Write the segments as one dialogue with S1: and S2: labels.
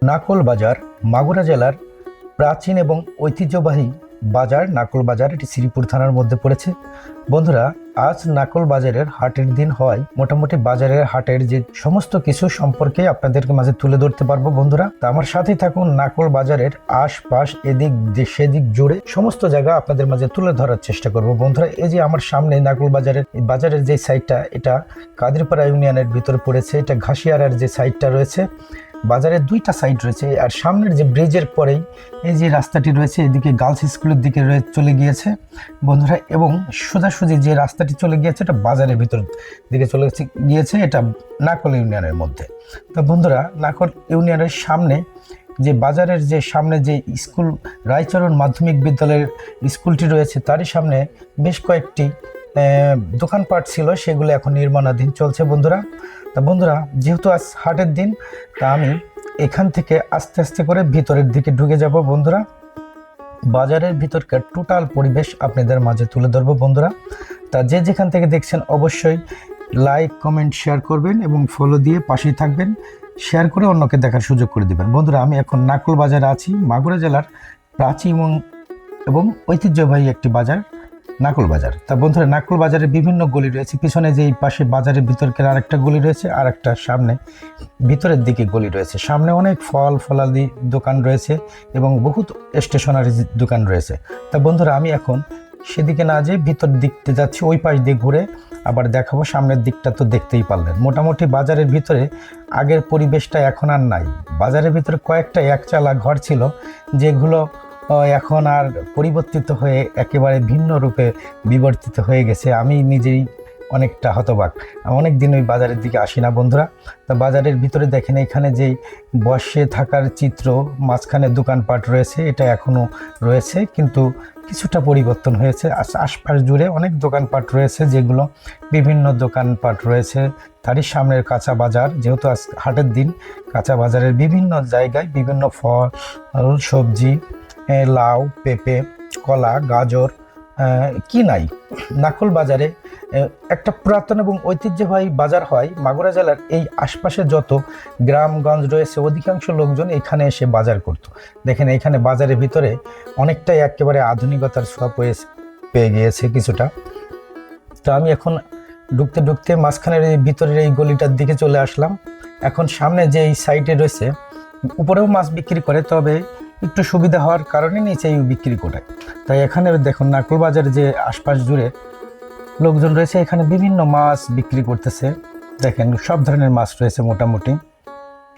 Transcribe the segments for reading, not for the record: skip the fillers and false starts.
S1: নাকল বাজার মাগুরা জেলার প্রাচীন এবং ঐতিহ্যবাহী বাজার নাকল বাজার, এটি শ্রীপুর থানার মধ্যে পড়েছে। বন্ধুরা, আজ নাকল বাজারের হাটের দিন হওয়ায় মোটামুটি বাজারের হাটের যে সমস্ত কিছু সম্পর্কে আপনাদেরকে মাঝে তুলে ধরতে পারবো। বন্ধুরা, তা আমার সাথেই থাকুন। নাকল বাজারের আশপাশ এদিক সেদিক জুড়ে সমস্ত জায়গা আপনাদের মাঝে তুলে ধরার চেষ্টা করব। বন্ধুরা, এই যে আমার সামনে নাকল বাজারের যে সাইডটা, এটা কাদিরপাড়া ইউনিয়নের ভিতরে পড়েছে। এটা ঘাসিয়ারার যে সাইডটা রয়েছে, বাজারের দুইটা সাইড রয়েছে। আর সামনের যে ব্রিজের পরেই এই যে রাস্তাটি রয়েছে, এদিকে গার্লস স্কুলের দিকে চলে গিয়েছে বন্ধুরা, এবং সোজাসুজি যে রাস্তাটি চলে গিয়েছে এটা বাজারের ভিতর দিকে চলে গিয়েছে, এটা নাকল ইউনিয়নের মধ্যে। তো বন্ধুরা, নাকল ইউনিয়নের সামনে যে বাজারের যে সামনে যে স্কুল রায়চরণ মাধ্যমিক বিদ্যালয়ের স্কুলটি রয়েছে, তারই সামনে বেশ কয়েকটি দোকানপাট ছিল, সেগুলো এখন নির্মাণাধীন চলছে। বন্ধুরা, যেহেতু আজ হাটের দিন, তা আমি এখান থেকে আস্তে আস্তে করে ভিতরের দিকে ঢুকে যাব। বন্ধুরা, বাজারের ভিতরকার টোটাল পরিবেশ আপনাদের মাঝে তুলে ধরবো। বন্ধুরা, তা যে যেখান থেকে দেখছেন অবশ্যই লাইক কমেন্ট শেয়ার করবেন এবং ফলো দিয়ে পাশেই থাকবেন, শেয়ার করে অন্যকে দেখার সুযোগ করে দেবেন। বন্ধুরা, আমি এখন নাকল বাজারে আছি, মাগুরা জেলার প্রাচীন এবং ঐতিহ্যবাহী একটি বাজার নাকল বাজার। তা বন্ধুরা, নাকল বাজারের বিভিন্ন গলি রয়েছে। পিছনে যে এই পাশে বাজারের ভিতরকার আরেকটা গলি রয়েছে, আর একটা সামনে ভিতরের দিকে গলি রয়েছে। সামনে অনেক ফলাদি দোকান রয়েছে এবং বহুত স্টেশনারি দোকান রয়েছে। তা বন্ধুরা, আমি এখন সেদিকে না যেয়ে ভিতর দিকতে যাচ্ছি, ওই পাশ দিয়ে ঘুরে আবার দেখাবো। সামনের দিকটা তো দেখতেই পারলেন। মোটামুটি বাজারের ভিতরে আগের পরিবেশটা এখন আর নাই। বাজারের ভিতরে কয়েকটা একচালা ঘর ছিল, যেগুলো এখন আর পরিবর্তিত হয়ে একেবারে ভিন্ন রূপে বিবর্তিত হয়ে গেছে। আমি নিজেই অনেকটা হতবাক, অনেক দিন ওই বাজারের দিকে আসি না। বন্ধুরা, তা বাজারের ভিতরে দেখেন, এখানে যেই বসে থাকার চিত্র, মাঝখানে দোকানপাট রয়েছে, এটা এখনও রয়েছে, কিন্তু কিছুটা পরিবর্তন হয়েছে। আশপাশ জুড়ে অনেক দোকানপাট রয়েছে, যেগুলো বিভিন্ন দোকানপাট রয়েছে। তারই সামনের কাঁচা বাজার, যেহেতু আজ হাটের দিন, কাঁচা বাজারের বিভিন্ন জায়গায় বিভিন্ন ফল সবজি, লাউ, পেঁপে, কলা, গাজর, কি নাই। নাকল বাজারে একটা পুরাতন এবং ঐতিহ্যবাহী বাজার হয়। মাগুরা জেলার এই আশপাশে যত গ্রামগঞ্জ রয়েছে, অধিকাংশ লোকজন এখানে এসে বাজার করত। দেখেন, এখানে বাজারের ভিতরে অনেকটাই একেবারে আধুনিকতার ছোঁয়া পেয়ে গিয়েছে কিছুটা। তো আমি এখন ঢুকতে ঢুকতে মাঝখানের এই ভিতরের এই গলিটার দিকে চলে আসলাম। এখন সামনে যে এই সাইডে রয়েছে, উপরেও মাছ বিক্রি করে, তবে একটু সুবিধা হওয়ার কারণে নিচেই বিক্রি করে। তাই এখানে দেখুন, নাকল বাজারে যে আশপাশ জুড়ে লোকজন রয়েছে, এখানে বিভিন্ন মাছ বিক্রি করতেছে। দেখেন, সব ধরনের মাছ রয়েছে, মোটামুটি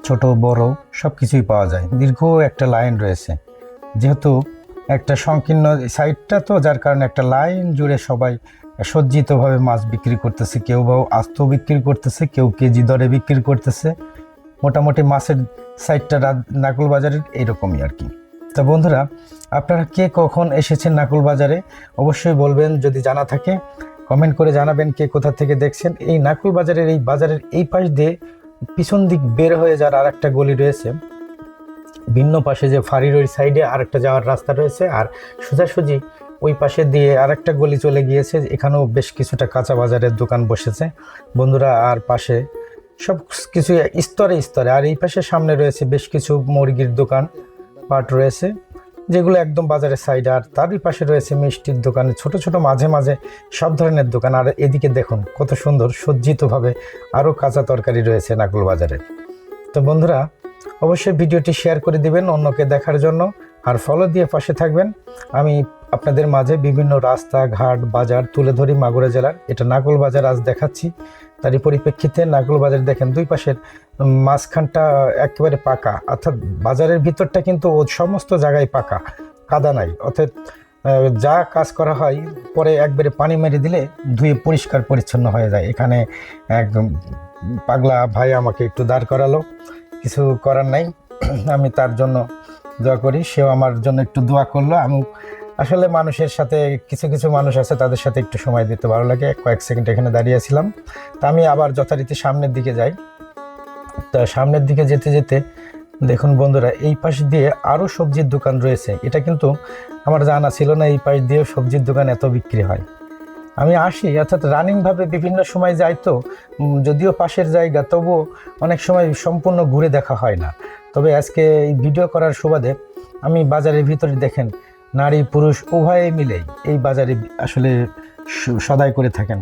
S1: ছোট বড় সব কিছুই পাওয়া যায়। দীর্ঘ একটা লাইন রয়েছে, যেহেতু একটা সংকীর্ণ সাইডটা, তো যার কারণে একটা লাইন জুড়ে সবাই সজ্জিতভাবে মাছ বিক্রি করতেছে। কেউ বা আস্ত বিক্রি করতেছে, কেউ কেজি দরে বিক্রি করতেছে। মোটামুটি মাছের সাইডটা নাকল বাজারের এইরকমই আর কি। তা বন্ধুরা, আপনারা কে কখন এসেছেন নাকল বাজারে অবশ্যই বলবেন। যদি জানা থাকে কমেন্ট করে জানাবেন কে কোথা থেকে দেখছেন। এই নাকল বাজারের এই পাশ দিয়ে পিছন দিক বের হয়ে যাওয়ার আর একটা গলি রয়েছে। ভিন্ন পাশে যে ফাঁড়ির ওই সাইডে আরেকটা যাওয়ার রাস্তা রয়েছে, আর সোজাসুজি ওই পাশে দিয়ে আরেকটা গলি চলে গিয়েছে। এখানেও বেশ কিছুটা কাঁচা বাজারের দোকান বসেছে বন্ধুরা, আর পাশে সব কিছু স্তরে স্তরে। আর এই পাশে সামনে রয়েছে বেশ কিছু মুরগির দোকান পাট রয়েছে, যেগুলো একদম বাজারের সাইডে। আর তারই পাশে রয়েছে মিষ্টির দোকান, ছোট ছোট মাঝে মাঝে সব ধরনের দোকান। আর এদিকে দেখুন কত সুন্দর সজ্জিতভাবে আরও কাঁচা তরকারি রয়েছে নাকল বাজারে। তো বন্ধুরা, অবশ্যই ভিডিওটি শেয়ার করে দিবেন অন্যকে দেখার জন্য, আর ফলো দিয়ে পাশে থাকবেন। আমি আপনাদের মাঝে বিভিন্ন রাস্তাঘাট বাজার তুলে ধরি মাগুরা জেলার। এটা নাকল বাজার আজ দেখাচ্ছি। তারই পরিপ্রেক্ষিতে নাকল বাজার দেখেন, দুই পাশের মাঝখানটা একেবারে পাকা, অর্থাৎ বাজারের ভিতরটা কিন্তু সমস্ত জায়গায় পাকা, কাদা নাই। অর্থাৎ যা কাজ করা হয় পরে একবারে পানি মেরে দিলে ধুয়ে পরিষ্কার পরিচ্ছন্ন হয়ে যায়। এখানে এক পাগলা ভাই আমাকে একটু দাঁড় করালো, কিছু করার নাই, আমি তার জন্য দোয়া করি, সেও আমার জন্য একটু দোয়া করলো। আমি আসলে মানুষের সাথে কিছু মানুষ আছে, তাদের সাথে একটু সময় দিতে ভালো লাগে। কয়েক সেকেন্ড এখানে দাঁড়িয়েছিলাম। তা আমি আবার যথারীতি সামনের দিকে যাই। তা সামনের দিকে যেতে যেতে দেখুন বন্ধুরা, এই পাশ দিয়ে আরও সবজির দোকান রয়েছে। এটা কিন্তু আমার জানা ছিল না, এই পাশ দিয়েও সবজির দোকান এত বিক্রি হয়। আমি আসি, অর্থাৎ রানিংভাবে বিভিন্ন সময় যাই, তো যদিও পাশের জায়গা, তবুও অনেক সময় সম্পূর্ণ ঘুরে দেখা হয় না। তবে আজকে এই ভিডিও করার সুবাদে আমি বাজারের ভিতরে দেখেন নারী পুরুষ উভয়ে মিলেই এই বাজারে আসলে সদাই করে থাকেন।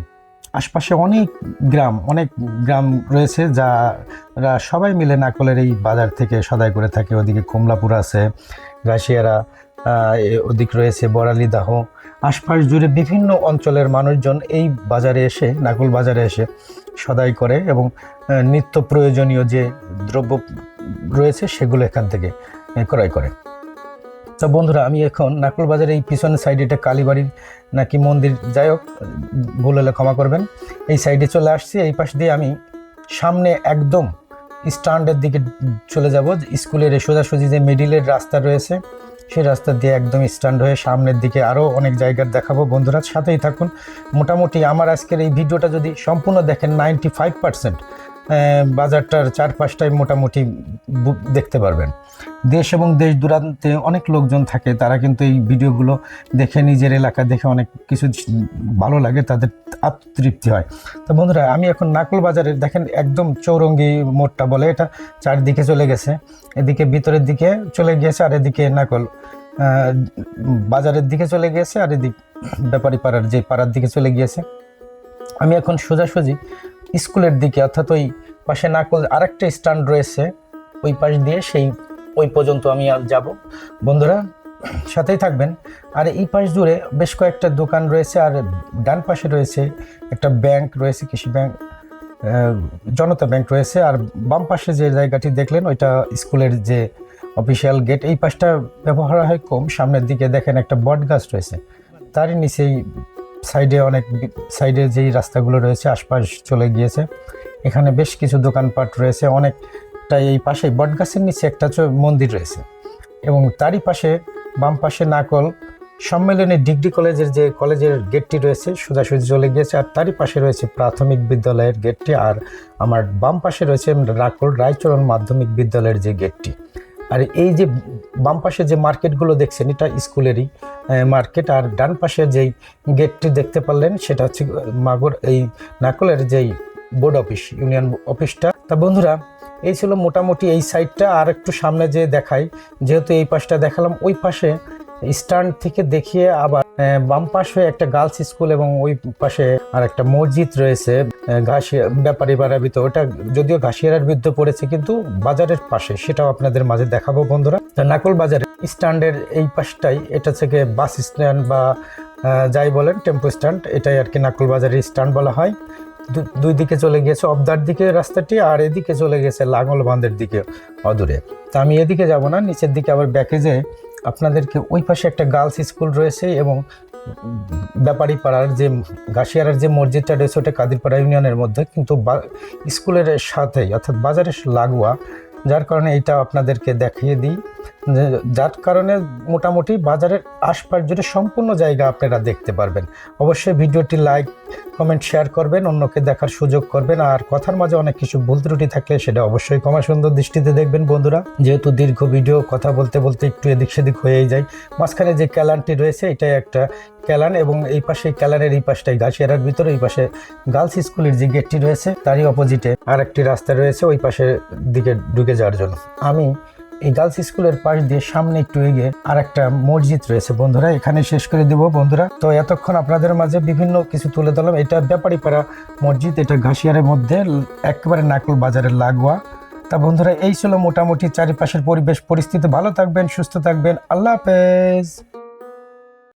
S1: আশপাশে অনেক গ্রাম রয়েছে যারা সবাই মিলে নাকলের এই বাজার থেকে সদাই করে থাকে। ওদিকে কমলাপুর আছে, গাছিয়ারা, ওদিক রয়েছে বড়ালিদাহ। আশপাশ জুড়ে বিভিন্ন অঞ্চলের মানুষজন এই বাজারে এসে, নাকল বাজারে এসে সদাই করে এবং নিত্য প্রয়োজনীয় যে দ্রব্য রয়েছে সেগুলো এখান থেকে ক্রয় করে। তো বন্ধুরা, আমি এখন নাকল বাজারে এই পিছনের সাইডে, এটা কালীবাড়ির নাকি মন্দির, যাই হোক ভুল হলে ক্ষমা করবেন, এই সাইডে চলে আসছি। এই পাশ দিয়ে আমি সামনে একদম স্ট্যান্ডের দিকে চলে যাব। স্কুলের সোজাসুজি যে মিডিলের রাস্তা রয়েছে সেই রাস্তা দিয়ে একদম স্ট্যান্ড হয়ে সামনের দিকে আরও অনেক জায়গার দেখাবো। বন্ধুরা সাথেই থাকুন। মোটামুটি আমার আজকের এই ভিডিওটা যদি সম্পূর্ণ দেখেন 95% বাজারটার চারপাশটাই মোটামুটি দেখতে পারবেন। দেশ এবং দেশ দূরান্তে অনেক লোকজন থাকে, তারা কিন্তু এই ভিডিওগুলো দেখে নিজের এলাকা দেখে অনেক কিছু ভালো লাগে, তাদের আত্মতৃপ্তি হয়। তো বন্ধুরা, আমি এখন নাকল বাজারে দেখেন একদম চৌরঙ্গি মোড়টা বলে, এটা চারদিকে চলে গেছে, এদিকে ভিতরের দিকে চলে গিয়েছে আর এদিকে নাকল বাজারের দিকে চলে গিয়েছে আর এদিক ব্যাপারী পাড়ার যে পাড়ার দিকে চলে গিয়েছে। আমি এখন সোজাসুজি স্কুলের দিকে, অর্থাৎ ওই পাশে নাকল আরেকটা স্ট্যান্ড রয়েছে, ওই পাশ দিয়ে ওই পর্যন্ত আমি যাব। বন্ধুরা সাথেই থাকবেন। আর এই পাশ জুড়ে বেশ কয়েকটা দোকান রয়েছে, আর ডান পাশে রয়েছে একটা ব্যাংক রয়েছে, কৃষি ব্যাংক, জনতা ব্যাংক রয়েছে। আর বাম পাশে যে জায়গাটি দেখলেন ওইটা স্কুলের যে অফিসিয়াল গেট। এই পাশটা ব্যবহার হয় কম। সামনের দিকে দেখেন একটা বট গাছ রয়েছে, তারই নিচেই সাইডে যেই রাস্তাগুলো রয়েছে আশপাশ চলে গিয়েছে। এখানে বেশ কিছু দোকানপাট রয়েছে অনেকটাই। এই পাশে বটগাছের নিচে একটা মন্দির রয়েছে এবং তারই পাশে বাম পাশে নাকল সম্মেলনী ডিগ্রি কলেজের গেটটি রয়েছে, সোজাসুজি চলে গিয়েছে। আর তারই পাশে রয়েছে প্রাথমিক বিদ্যালয়ের গেটটি, আর আমার বাম পাশে রয়েছে নাকল রায়চরণ মাধ্যমিক বিদ্যালয়ের যে গেটটি। আর এই যে বাম পাশে যে মার্কেটগুলো দেখছেন এটা স্কুলেরই মার্কেট। আর ডান পাশে যেই গেটটি দেখতে পারলেন সেটা হচ্ছে এই নাকলের যেই বোর্ড অফিস, ইউনিয়ন অফিসটা। তা বন্ধুরা, এই ছিল মোটামুটি এই সাইডটা। আর একটু সামনে যে দেখাই, যেহেতু এই পাশটা দেখালাম, ওই পাশে স্ট্যান্ড থেকে দেখিয়ে আবার বাম পাশে একটা গার্লস স্কুল এবং ওই পাশে আর একটা মসজিদ রয়েছে ব্যাপারী পাড়ার ভিতর। ওটা যদিও ঘাসিয়ারার বিরুদ্ধে পড়েছে কিন্তু বাজারের পাশে, সেটাও আপনাদের মাঝে দেখাবো বন্ধুরা। নাকল বাজারে স্ট্যান্ডের এই পাশটাই, এটা থেকে বাস স্ট্যান্ড বা যাই বলেন টেম্পো স্ট্যান্ড, এটাই আর কি নাকল বাজারের স্ট্যান্ড বলা হয়। দুই দিকে চলে গিয়েছে অবদার দিকে রাস্তাটি, আর এদিকে চলে গেছে লাঙ্গল বাঁধের দিকে অদূরে। তা আমি এদিকে যাব না, নিচের দিকে আবার ব্যাকে যেয়ে আপনাদেরকে ওই পাশে একটা গার্লস স্কুল রয়েছে এবং ব্যাপারী পাড়ার যে ঘাসিয়ারার যে মসজিদটা রয়েছে ওটা কাদিরপাড়া ইউনিয়নের মধ্যে, কিন্তু স্কুলের সাথেই অর্থাৎ বাজারের লাগোয়া, যার কারণে এইটা আপনাদেরকে দেখিয়ে দিই। যার কারণে মোটামুটি বাজারের আশপাশ জুড়ে সম্পূর্ণ জায়গা আপনারা দেখতে পারবেন। অবশ্যই ভিডিওটি লাইক কমেন্ট শেয়ার করবেন, অন্যকে দেখার সুযোগ করবেন। আর কথার মাঝে অনেক কিছু ভুল ত্রুটি থাকলে সেটা অবশ্যই ক্ষমা সুন্দর দৃষ্টিতে দেখবেন বন্ধুরা। যেহেতু দীর্ঘ ভিডিও, কথা বলতে বলতে একটু এদিক সেদিক হয়েই যায়। মাঝখানে যে ক্যালানটি রয়েছে এটাই একটা ক্যালান এবং এই পাশে ক্যালানের এই পাশটাই ঘাসিয়ারার ভিতরে, এই পাশে গার্লস স্কুলের যে গেটটি রয়েছে তারই অপোজিটে আর একটি রাস্তা রয়েছে ওই পাশের দিকে ঢুকে যাওয়ার জন্য। আমি এই গার্লস স্কুলের পাশ দিয়ে সামনে একটু এগিয়ে আর একটা মসজিদ রয়েছে বন্ধুরা, এখানে শেষ করে দেব বন্ধুরা। তো এতক্ষণ আপনাদের মাঝে বিভিন্ন কিছু তুলে ধরলাম। এটা ব্যাপারীপাড়া মসজিদ, এটা ঘাসিয়ারের মধ্যে একেবারে নাকল বাজারের লাগোয়া। তা বন্ধুরা, এই ছিল মোটামুটি চারিপাশের পরিবেশ পরিস্থিতি। ভালো থাকবেন, সুস্থ থাকবেন, আল্লাহ হাফেজ।